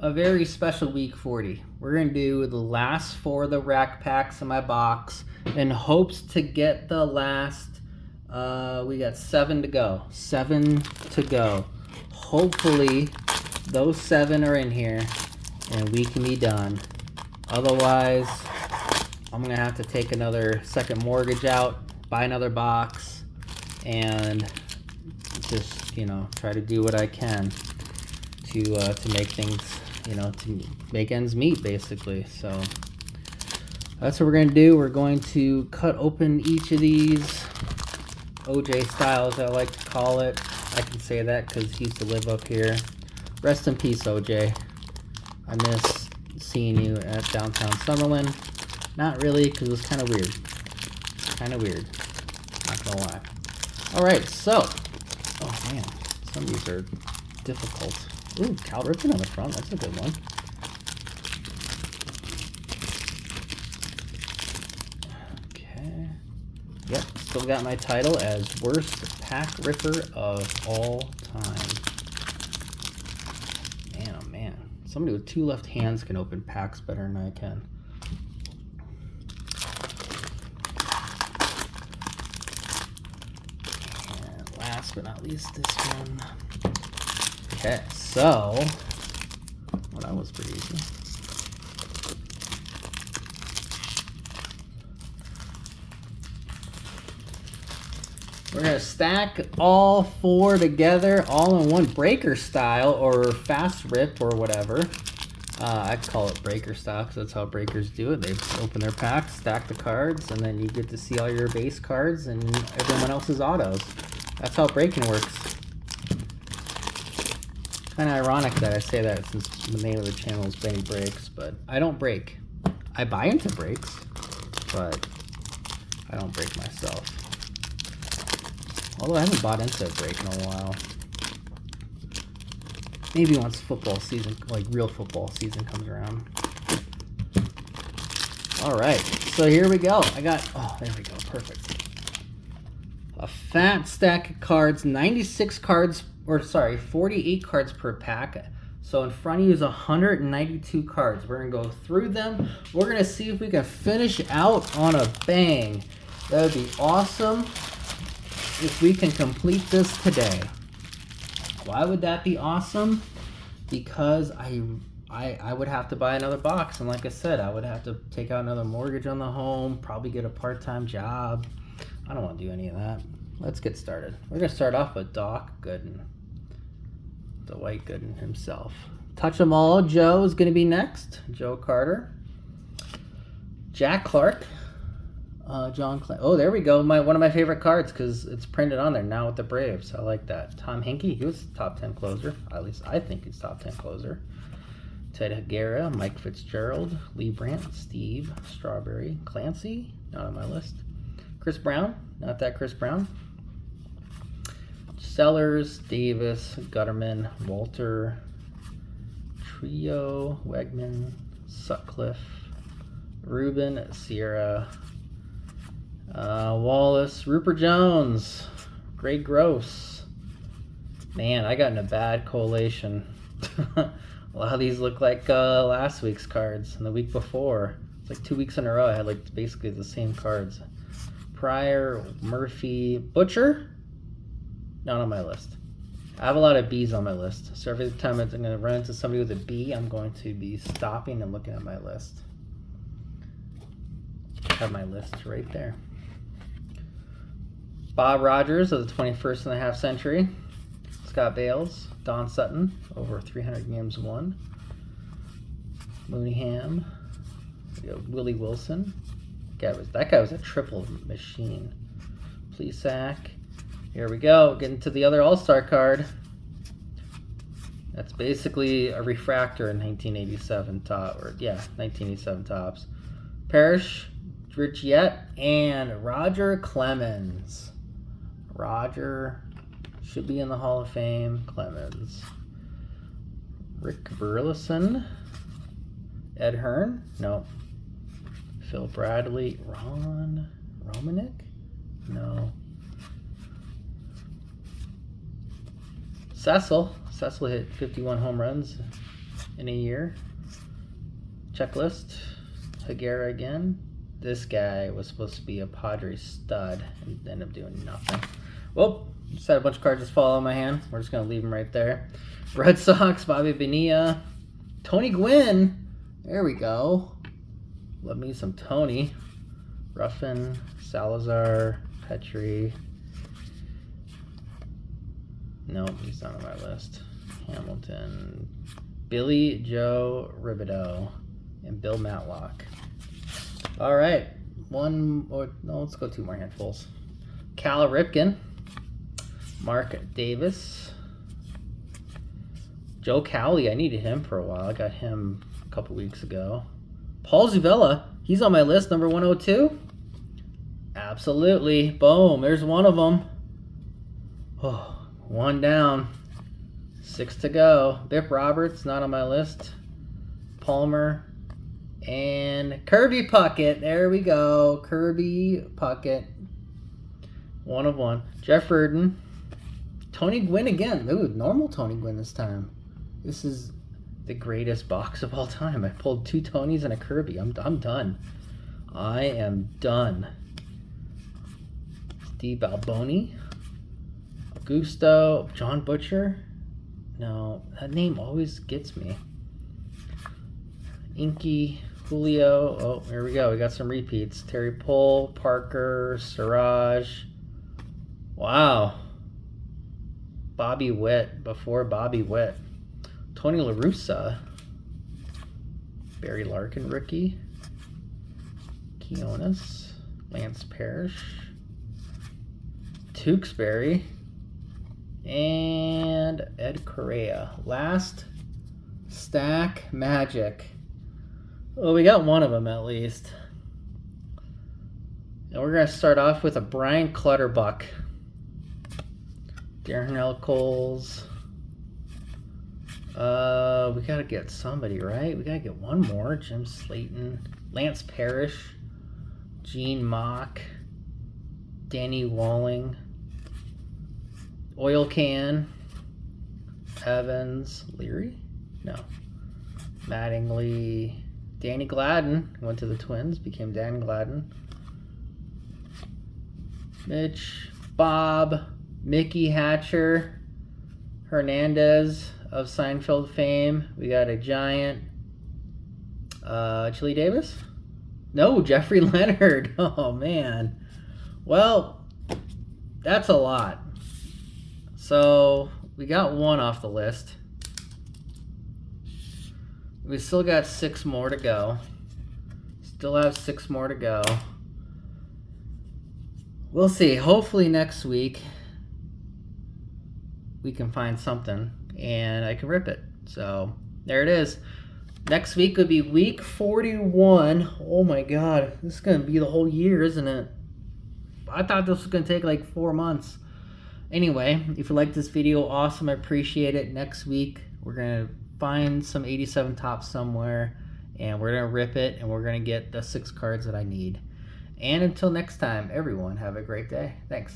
a very special week 40. We're going to do the last 4 of the rack packs in my box in hopes to get the last, we got 7 to go. 7 to go. Hopefully those 7 are in here and we can be done. Otherwise, I'm going to have to take another second mortgage out, buy another box, and just, try to do what I can to make things, to make ends meet, basically. So that's what we're going to do. We're going to cut open each of these OJ styles, I like to call it. I can say that because he used to live up here. Rest in peace, OJ. I miss seeing you at downtown Summerlin. Not really, because it was kind of weird. Not gonna lie. All right, so, oh man, some of these are difficult. Ooh, Cal Ripken on the front. That's a good one. Okay. Yep, still got my title as worst pack ripper of all time. Man, oh man. Somebody with 2 left hands can open packs better than I can. And last but not least, this one. Okay, so, well, that was pretty easy. We're going to stack all 4 together, all in one breaker style, or fast rip, or whatever. I call it breaker style, because that's how breakers do it. They open their packs, stack the cards, and then you get to see all your base cards and everyone else's autos. That's how breaking works. Kind of ironic that I say that since the name of the channel is Benny Breaks, but I don't break. I buy into breaks, but I don't break myself. Although I haven't bought into a break in a while. Maybe once football season, like real football season comes around. All right, so here we go. I got, oh, there we go, perfect. A fat stack of cards, 96 cards, or sorry, 48 cards per pack. So in front of you is 192 cards. We're gonna go through them. We're gonna see if we can finish out on a bang. That would be awesome if we can complete this today. Why would that be awesome? Because I would have to buy another box, and like I said, I would have to take out another mortgage on the home, probably get a part-time job. I don't want to do any of that. Let's get started. We're gonna start off with Doc Gooden, Dwight Gooden himself. Touch 'em all. Joe is gonna be next. Joe Carter, Jack Clark, John Clay. Oh, there we go. One of my favorite cards because it's printed on there now with the Braves. I like that. Tom Hinkie, he was top 10 closer. At least I think he's top 10 closer. Ted Higuera, Mike Fitzgerald, Lee Brandt, Steve Strawberry, Clancy, not on my list. Chris Brown, not that Chris Brown. Sellers, Davis, Gutterman, Walter, Trio, Wegman, Sutcliffe, Ruben, Sierra, Wallace, Rupert Jones, Greg Gross. Man, I got in a bad collation. A lot of these look like last week's cards and the week before. It's like 2 weeks in a row I had like basically the same cards. Pryor, Murphy, Butcher, not on my list. I have a lot of B's on my list, so every time I'm going to run into somebody with a B, I'm going to be stopping and looking at my list. I have my list right there. Bob Rogers of the 21st and a half century. Scott Bales, Don Sutton, over 300 games won. Mooneyham, Willie Wilson. That guy was a triple machine. Plesac. Here we go, getting to the other All-Star card. That's basically a refractor in 1987 top, or yeah, 1987 tops. Parrish, Rich Yett, and Roger Clemens. Roger should be in the Hall of Fame. Clemens. Rick Burleson. Ed Hearn? No. Phil Bradley. Ron Romanek? No. Cecil hit 51 home runs in a year. Checklist. Higuera again. This guy was supposed to be a Padres stud and ended up doing nothing. Well, just had a bunch of cards just fall out of my hand. We're just going to leave them right there. Red Sox, Bobby Bonilla. Tony Gwynn. There we go. Love me some Tony. Ruffin, Salazar, Petrie. Nope, he's not on my list. Hamilton. Billy Joe Ribideau. And Bill Matlock. All right. Let's go 2 more handfuls. Cal Ripken. Mark Davis. Joe Cowley, I needed him for a while. I got him a couple weeks ago. Paul Zuvella, he's on my list, number 102. Absolutely. Boom, there's one of them. Oh, 1 down. 6 to go. Bip Roberts, not on my list. Palmer. And Kirby Puckett. There we go. Kirby Puckett. 1 of 1. Jeff Reardon. Tony Gwynn again. Ooh, normal Tony Gwynn this time. This is the greatest box of all time. I pulled 2 Tonys and a Kirby. I'm done. I am done. Steve Alboni. Augusto. John Butcher. No, that name always gets me. Inky. Julio. Oh, here we go. We got some repeats. Terry Pohl. Parker. Siraj. Wow. Bobby Witt before Bobby Witt. Tony La Russa. Barry Larkin rookie. Keonis. Lance Parrish. Tewksbury. And Ed Correa. Last stack Magic. Well, we got one of them at least. And we're going to start off with a Brian Clutterbuck. Darnell Coles. We gotta get somebody, right? We gotta get one more. Jim Slayton. Lance Parrish. Gene Mock. Danny Walling. Oil Can. Evans. Leary? No. Mattingly. Danny Gladden. Went to the Twins. Became Dan Gladden. Mitch. Bob. Mickey Hatcher. Hernandez of Seinfeld fame. We got a Giant. Chili Davis? No, Jeffrey Leonard. Oh, man. Well, that's a lot. So, we got 1 off the list. We still got 6 more to go. Still have 6 more to go. We'll see. Hopefully next week we can find something and I can rip it. So there it is. Next week would be week 41. Oh my God, this is going to be the whole year, isn't it? I thought this was going to take like 4 months. Anyway, if you like this video, awesome. I appreciate it. Next week, we're going to find some 87 Topps somewhere and we're going to rip it and we're going to get the 6 cards that I need. And until next time, everyone, have a great day. Thanks.